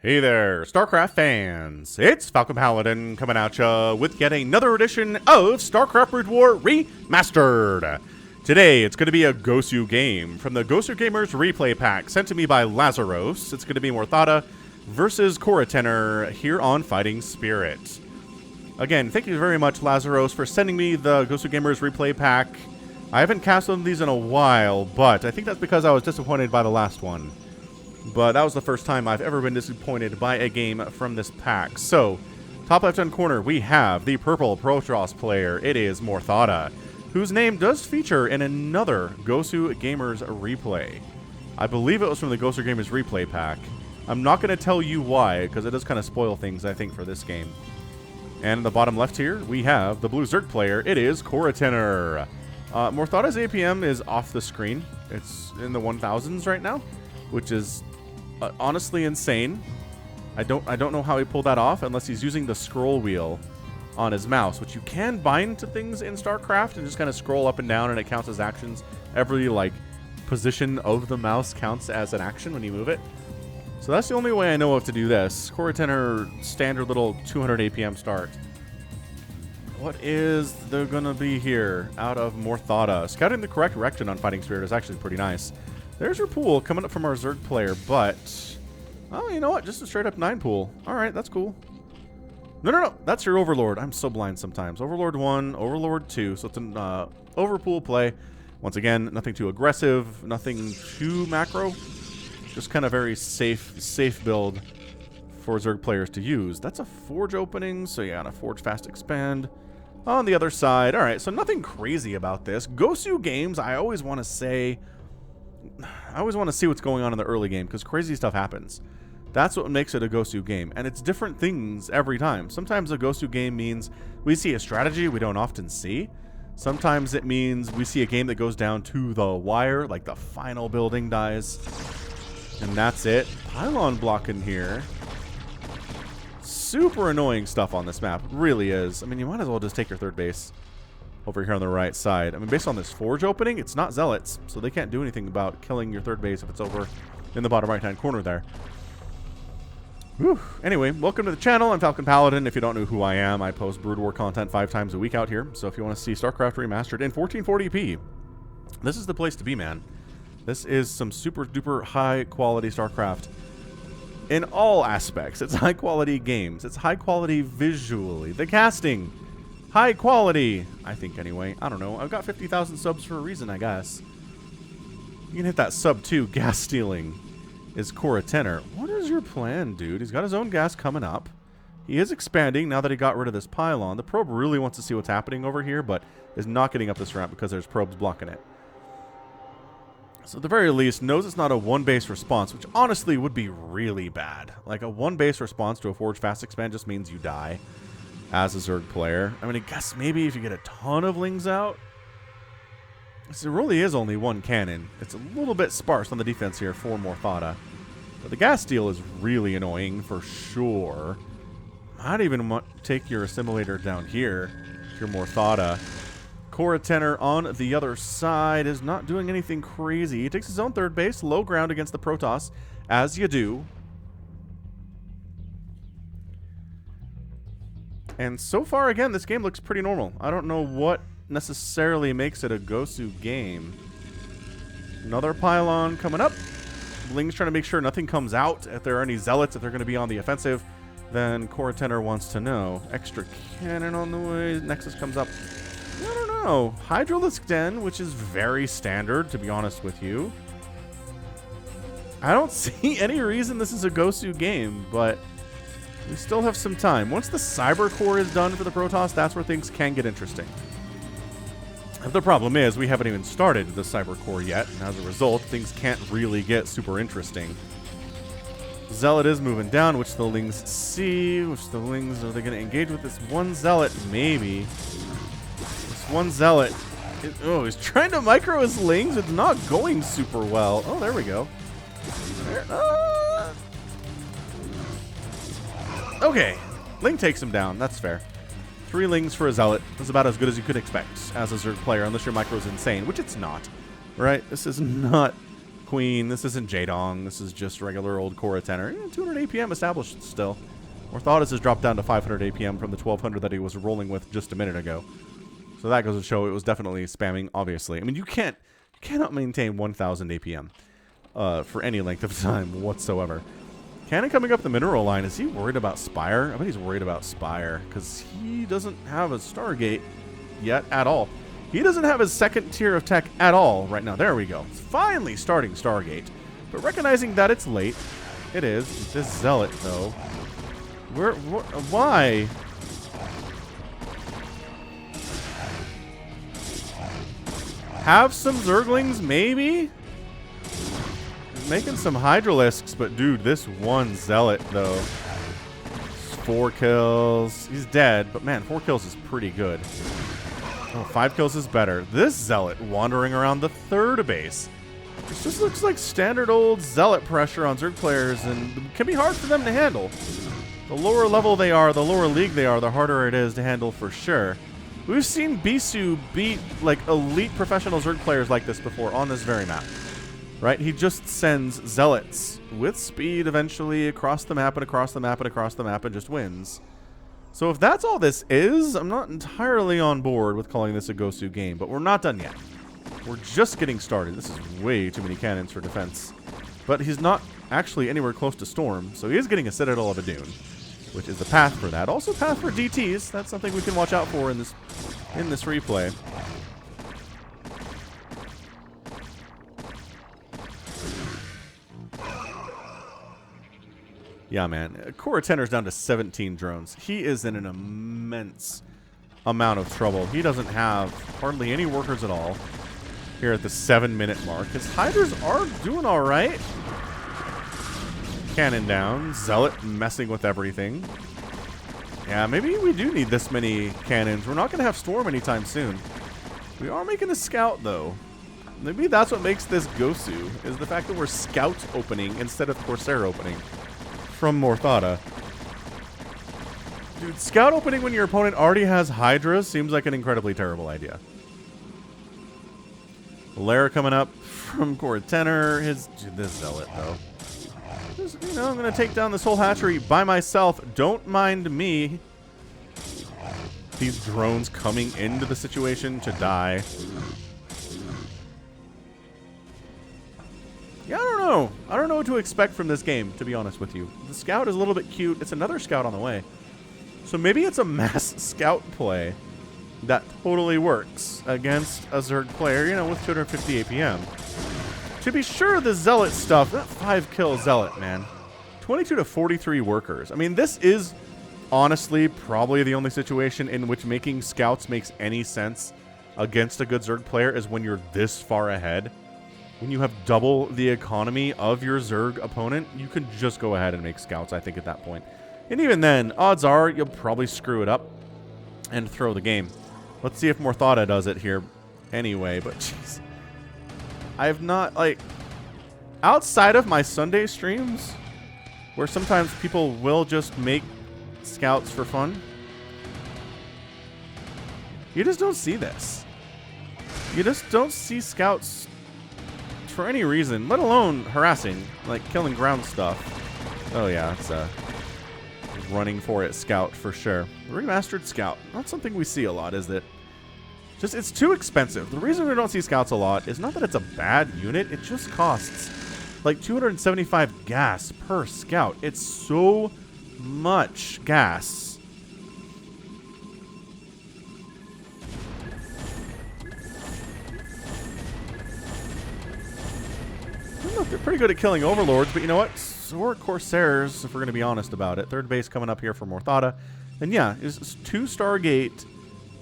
Hey there, StarCraft fans! It's Falcon Paladin coming at ya with yet another edition of StarCraft Brood War Remastered! Today, it's going to be a GOSU game from the GOSU Gamers Replay Pack sent to me by Lazarus. It's going to be Morthada versus couretenor here on Fighting Spirit. Again, thank you very much, Lazarus, for sending me the GOSU Gamers Replay Pack. I haven't cast one of these in a while, but I think that's because I was disappointed by the last one. But that was the first time I've ever been disappointed by a game from this pack. So, top left-hand corner, we have the purple Protoss player. It is Morthada, whose name does feature in another GOSU Gamers replay. I believe it was from the GOSU Gamers replay pack. I'm not going to tell you why, because it does kind of spoil things, I think, for this game. And in the bottom left here, we have the blue Zerg player. It is couretenor. Morthada's APM is off the screen. It's in the 1000s right now, which is honestly insane. I don't know how he pulled that off unless he's using the scroll wheel on his mouse, which you can bind to things in StarCraft and just kind of scroll up and down and it counts as actions. Every position of the mouse counts as an action when you move it. So that's the only way I know of to do this. couretenor, standard little 200 APM start. What is there gonna be here out of Morthada? Scouting the correct direction on Fighting Spirit is actually pretty nice. There's your pool coming up from our Zerg player, but... oh, you know what? Just a straight up 9 pool. Alright, that's cool. No. That's your Overlord. I'm so blind sometimes. Overlord 1, Overlord 2. So it's an overpool play. Once again, nothing too aggressive, nothing too macro. Just kind of very safe build for Zerg players to use. That's a Forge opening, so yeah, on a Forge Fast Expand. On the other side, alright, so nothing crazy about this. GOSU games, I always want to say... I always want to see what's going on in the early game, because crazy stuff happens. That's what makes it a GOSU game, and it's different things every time. Sometimes a GOSU game means we see a strategy we don't often see. Sometimes it means we see a game that goes down to the wire, like the final building dies. And that's it. Pylon blocking here. Super annoying stuff on this map. It really is. I mean, you might as well just take your third base over here on the right side. I mean, based on this Forge opening, it's not Zealots, so they can't do anything about killing your third base if it's over in the bottom right-hand corner there. Whew. Anyway, welcome to the channel. I'm Falcon Paladin. If you don't know who I am, I post Brood War content 5 times a week out here. So if you want to see StarCraft Remastered in 1440p, this is the place to be, man. This is some super-duper high-quality StarCraft in all aspects. It's high-quality games. It's high-quality visually. The casting, high quality, I think, anyway. I don't know. I've got 50,000 subs for a reason, I guess. You can hit that sub 2. Gas stealing is couretenor. What is your plan, dude? He's got his own gas coming up. He is expanding now that he got rid of this pylon. The probe really wants to see what's happening over here, but is not getting up this ramp because there's probes blocking it. So at the very least, knows it's not a one-base response, which honestly would be really bad. Like, a one-base response to a Forge Fast Expand just means you die as a Zerg player. I mean, I guess maybe if you get a ton of Lings out. There really is only one cannon. It's a little bit sparse on the defense here for Morthada. But the gas steal is really annoying for sure. Might even take your assimilator down here if you're Morthada. couretenor on the other side is not doing anything crazy. He takes his own third base, low ground against the Protoss, as you do. And so far, again, this game looks pretty normal. I don't know what necessarily makes it a GOSU game. Another pylon coming up. Ling's trying to make sure nothing comes out. If there are any Zealots, if they're going to be on the offensive, then couretenor wants to know. Extra cannon on the way. Nexus comes up. I don't know. Hydralisk Den, which is very standard, to be honest with you. I don't see any reason this is a GOSU game, but we still have some time. Once the Cyber Core is done for the Protoss, that's where things can get interesting. The problem is we haven't even started the Cyber Core yet, and as a result, things can't really get super interesting. Zealot is moving down, which the Lings see. Which the Lings, are they going to engage with this one Zealot? Maybe. This one Zealot. Oh, he's trying to micro his Lings. It's not going super well. Oh, there we go. Okay. Ling takes him down. That's fair. 3 Lings for a Zealot. That's about as good as you could expect as a Zerg player, unless your micro is insane, which it's not. Right? This is not Queen. This isn't Jaedong. This is just regular old couretenor. 200 APM established still. Morthada has dropped down to 500 APM from the 1200 that he was rolling with just a minute ago. So that goes to show it was definitely spamming, obviously. I mean, you cannot maintain 1000 APM for any length of time whatsoever. Cannon coming up the mineral line. Is he worried about Spire? I bet he's worried about Spire because he doesn't have a Stargate yet at all. He doesn't have his second tier of tech at all right now. There we go. It's finally starting Stargate. But recognizing that it's late, it is. This Zealot, though. Why? Have some Zerglings, maybe? Making some Hydralisks, but dude, this one Zealot, though. 4 kills. He's dead, but man, 4 kills is pretty good. Oh, 5 kills is better. This Zealot wandering around the third base. This just looks like standard old Zealot pressure on Zerg players, and it can be hard for them to handle. The lower level they are, the lower league they are, the harder it is to handle for sure. We've seen GOSU beat like elite professional Zerg players like this before on this very map. Right? He just sends Zealots with speed eventually across the map and across the map and across the map and just wins. So if that's all this is, I'm not entirely on board with calling this a GOSU game, but we're not done yet. We're just getting started. This is way too many cannons for defense. But he's not actually anywhere close to Storm, so he is getting a Citadel of Adun, which is the path for that. Also path for DTs. That's something we can watch out for in this replay. Yeah, man. Couretenor's down to 17 drones. He is in an immense amount of trouble. He doesn't have hardly any workers at all here at the 7-minute mark. His Hydras are doing all right. Cannon down. Zealot messing with everything. Yeah, maybe we do need this many cannons. We're not going to have Storm anytime soon. We are making a Scout, though. Maybe that's what makes this GOSU, is the fact that we're Scout opening instead of Corsair opening from Morthada. Dude, Scout opening when your opponent already has Hydra seems like an incredibly terrible idea. Lair coming up from couretenor. This Zealot, though. Just, you know, I'm going to take down this whole hatchery by myself. Don't mind me. These drones coming into the situation to die. Yeah, I don't know. I don't know what to expect from this game, to be honest with you. The Scout is a little bit cute. It's another Scout on the way. So maybe it's a mass Scout play that totally works against a Zerg player, you know, with 250 APM. To be sure, the Zealot stuff, that 5-kill Zealot, man. 22 to 43 workers. I mean, this is honestly probably the only situation in which making Scouts makes any sense against a good Zerg player is when you're this far ahead. When you have double the economy of your Zerg opponent, you can just go ahead and make Scouts, I think, at that point. And even then, odds are you'll probably screw it up and throw the game. Let's see if Morthada does it here anyway, but jeez. I have not, like, outside of my Sunday streams, where sometimes people will just make Scouts for fun, you just don't see this. You just don't see Scouts for any reason, let alone harassing, like killing ground stuff. Oh yeah, it's a running for it Scout for sure. Remastered Scout, not something we see a lot, is it? Just, it's too expensive. The reason we don't see Scouts a lot is not that it's a bad unit, it just costs like 275 gas per Scout. It's so much gas. Look, they're pretty good at killing Overlords, but you know what? So are Corsairs, if we're going to be honest about it. Third base coming up here for Morthada. And yeah, it's 2 Stargate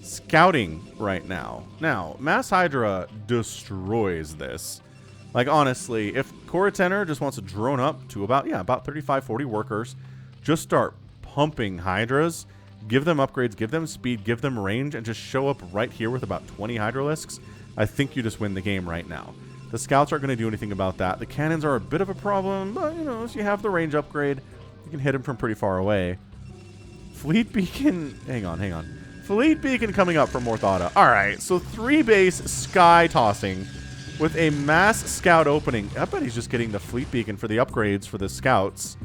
scouting right now. Now, Mass Hydra destroys this. Like, honestly, if couretenor just wants to drone up to about 35, 40 workers, just start pumping Hydras, give them upgrades, give them speed, give them range, and just show up right here with about 20 Hydralisks, I think you just win the game right now. The Scouts aren't going to do anything about that. The cannons are a bit of a problem, but, you know, if you have the range upgrade, you can hit them from pretty far away. Fleet Beacon... Hang on. Fleet Beacon coming up from Morthada. All right, so 3 base sky tossing with a mass scout opening. I bet he's just getting the fleet beacon for the upgrades for the scouts.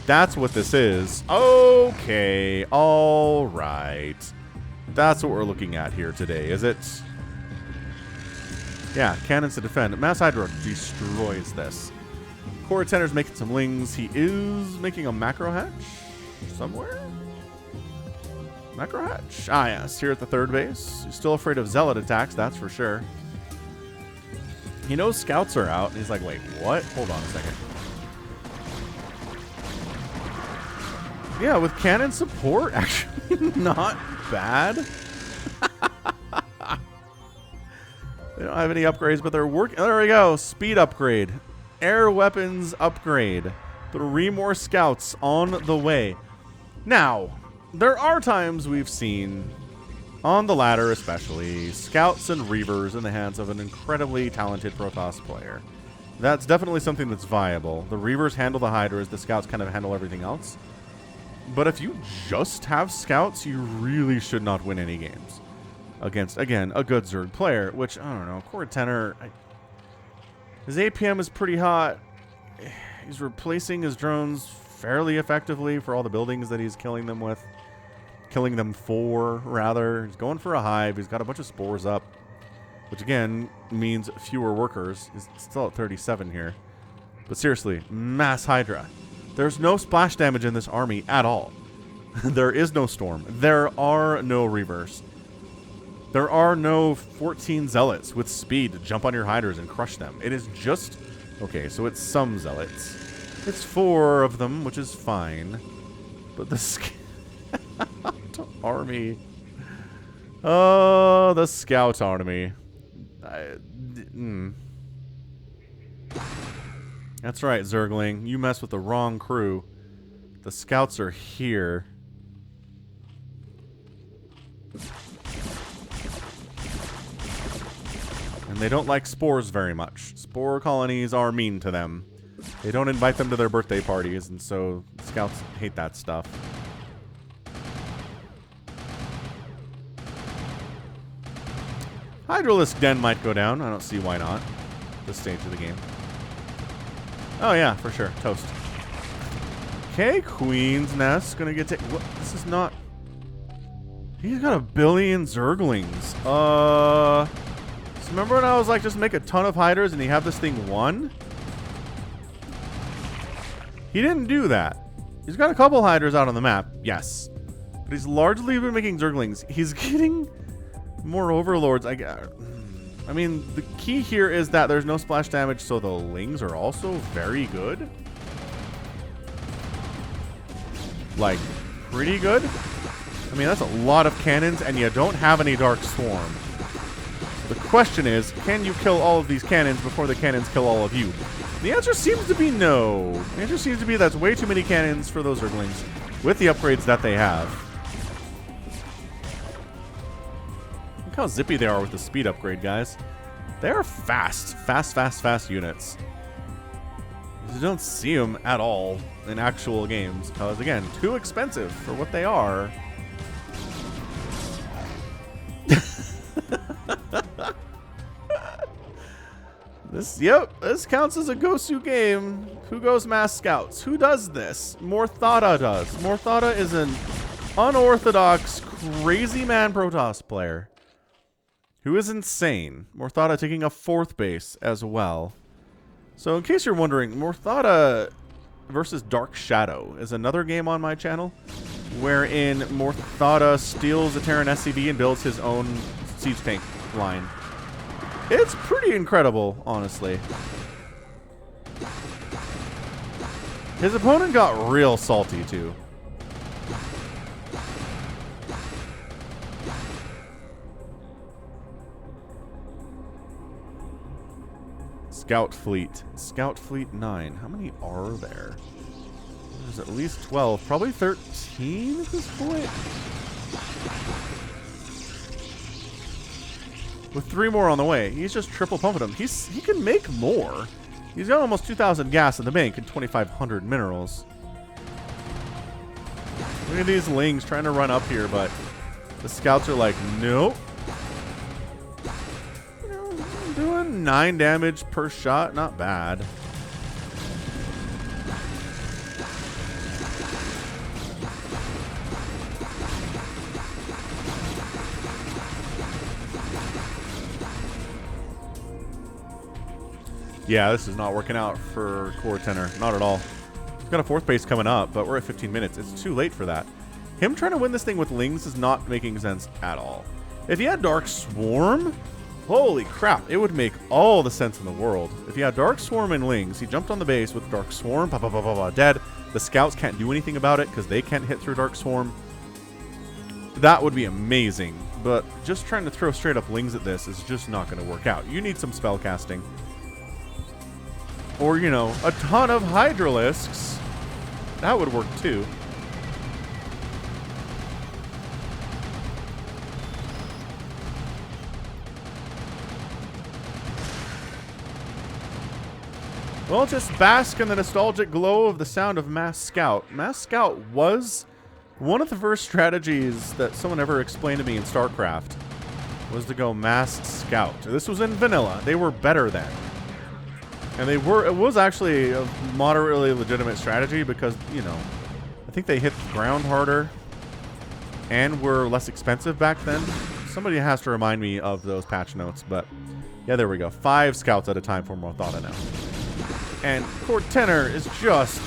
That's what this is. Okay. All right. That's what we're looking at here today, is it? Yeah, cannons to defend. Mass Hydra destroys this. Couretenor's making some lings. He is making a macro hatch somewhere. Macro hatch? Ah, yes, here at the third base. He's still afraid of zealot attacks, that's for sure. He knows scouts are out, and he's like, wait, what? Hold on a second. Yeah, with cannon support, actually not bad. They don't have any upgrades, but they're working. There we go. Speed upgrade. Air weapons upgrade. 3 more scouts on the way. Now, there are times we've seen, on the ladder especially, scouts and reavers in the hands of an incredibly talented Protoss player. That's definitely something that's viable. The reavers handle the hydras, the scouts kind of handle everything else. But if you just have scouts, you really should not win any games against, again, a good Zerg player, which, I don't know, couretenor, his APM is pretty hot. He's replacing his drones fairly effectively for all the buildings that he's killing them with. Killing them for, rather. He's going for a hive. He's got a bunch of spores up, which, again, means fewer workers. He's still at 37 here. But seriously, mass Hydra. There's no splash damage in this army at all. There is no storm. There are no reavers. There are no 14 zealots with speed to jump on your hydras and crush them. It is just... Okay, so it's some zealots. It's 4 of them, which is fine. But the scout army... Oh, the scout army. That's right, Zergling. You mess with the wrong crew. The scouts are here. And they don't like spores very much. Spore colonies are mean to them. They don't invite them to their birthday parties, and so scouts hate that stuff. Hydralisk Den might go down. I don't see why not. This stage of the game. Oh yeah, for sure. Toast. Okay, Queen's Nest gonna get taken. This is not... He's got 1 billion Zerglings. So remember when I was like, just make a ton of hydras and you have this thing won? He didn't do that. He's got a couple hydras out on the map, yes. But he's largely been making Zerglings. He's getting more overlords. I mean, the key here is that there's no splash damage, so the lings are also very good. Like, pretty good. I mean, that's a lot of cannons, and you don't have any Dark Swarm. The question is, can you kill all of these cannons before the cannons kill all of you? The answer seems to be no. The answer seems to be that's way too many cannons for those Zerglings with the upgrades that they have. Look how zippy they are with the speed upgrade, guys. They are fast. Fast units. You don't see them at all in actual games because, again, too expensive for what they are. This counts as a GOSU game. Who goes mass scouts? Who does this? Morthada does. Morthada is an unorthodox, crazy man Protoss player who is insane. Morthada taking a 4th base as well. So in case you're wondering, Morthada versus Dark Shadow is another game on my channel wherein Morthada steals a Terran SCV and builds his own siege tank line. It's pretty incredible, honestly. His opponent got real salty, too. Scout Fleet. Scout Fleet 9. How many are there? There's at least 12. Probably 13 at this point. With 3 more on the way. He's just triple pumping them. He can make more. He's got almost 2,000 gas in the bank and 2,500 minerals. Look at these lings trying to run up here, but the scouts are like, nope. You know, doing 9 damage per shot. Not bad. Yeah, this is not working out for couretenor. Not at all. He's got a 4th base coming up, but we're at 15 minutes. It's too late for that. Him trying to win this thing with Lings is not making sense at all. If he had Dark Swarm, holy crap, it would make all the sense in the world. If he had Dark Swarm and Lings, he jumped on the base with Dark Swarm, dead. The scouts can't do anything about it because they can't hit through Dark Swarm. That would be amazing, but just trying to throw straight up Lings at this is just not going to work out. You need some spell casting. Or, you know, a ton of Hydralisks. That would work too. Well, just bask in the nostalgic glow of the sound of Mass Scout. Mass Scout was one of the first strategies that someone ever explained to me in StarCraft. Was to go Mass Scout. This was in vanilla. They were better then. And it was actually a moderately legitimate strategy because, you know, I think they hit the ground harder and were less expensive back then. Somebody has to remind me of those patch notes, but yeah, there we go. 5 scouts at a time for Morthada now. And couretenor is just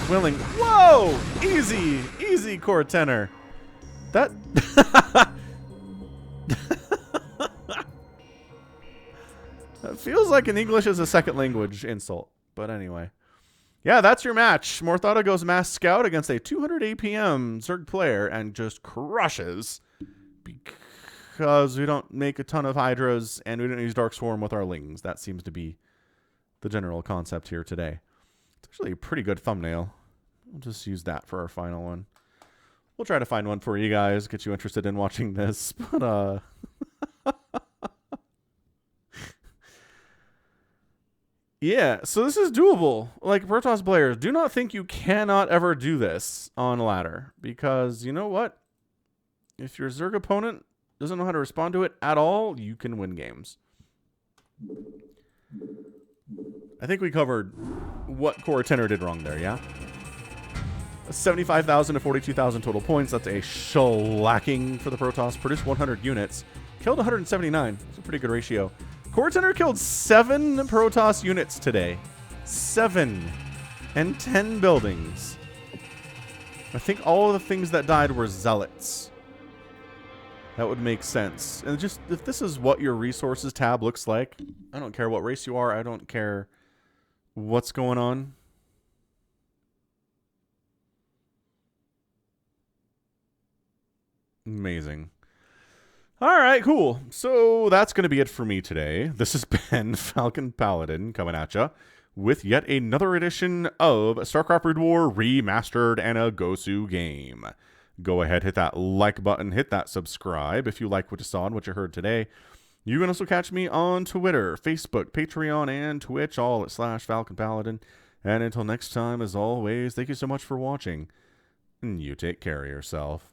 willing. Whoa! Easy! Easy, couretenor. That... That feels like an English as a second language insult. But anyway. Yeah, that's your match. Morthada goes Mass Scout against a 200 APM Zerg player and just crushes. Because we don't make a ton of Hydras and we don't use Dark Swarm with our Lings. That seems to be the general concept here today. It's actually a pretty good thumbnail. We'll just use that for our final one. We'll try to find one for you guys, get you interested in watching this. But, yeah, so this is doable. Like, Protoss players, do not think you cannot ever do this on ladder. Because, you know what? If your Zerg opponent doesn't know how to respond to it at all, you can win games. I think we covered what couretenor did wrong there, yeah? 75,000 to 42,000 total points. That's a shellacking for the Protoss. Produced 100 units. Killed 179. That's a pretty good ratio. couretenor killed 7 Protoss units today. 7. And 10 buildings. I think all of the things that died were zealots. That would make sense. And just, if this is what your resources tab looks like, I don't care what race you are. I don't care what's going on. Amazing. All right, cool. So that's going to be it for me today. This has been Falcon Paladin coming at ya with yet another edition of StarCraft Brood War Remastered and a GOSU game. Go ahead, hit that like button, hit that subscribe if you like what you saw and what you heard today. You can also catch me on Twitter, Facebook, Patreon, and Twitch, all at /Falcon Paladin. And until next time, as always, thank you so much for watching. And you take care of yourself.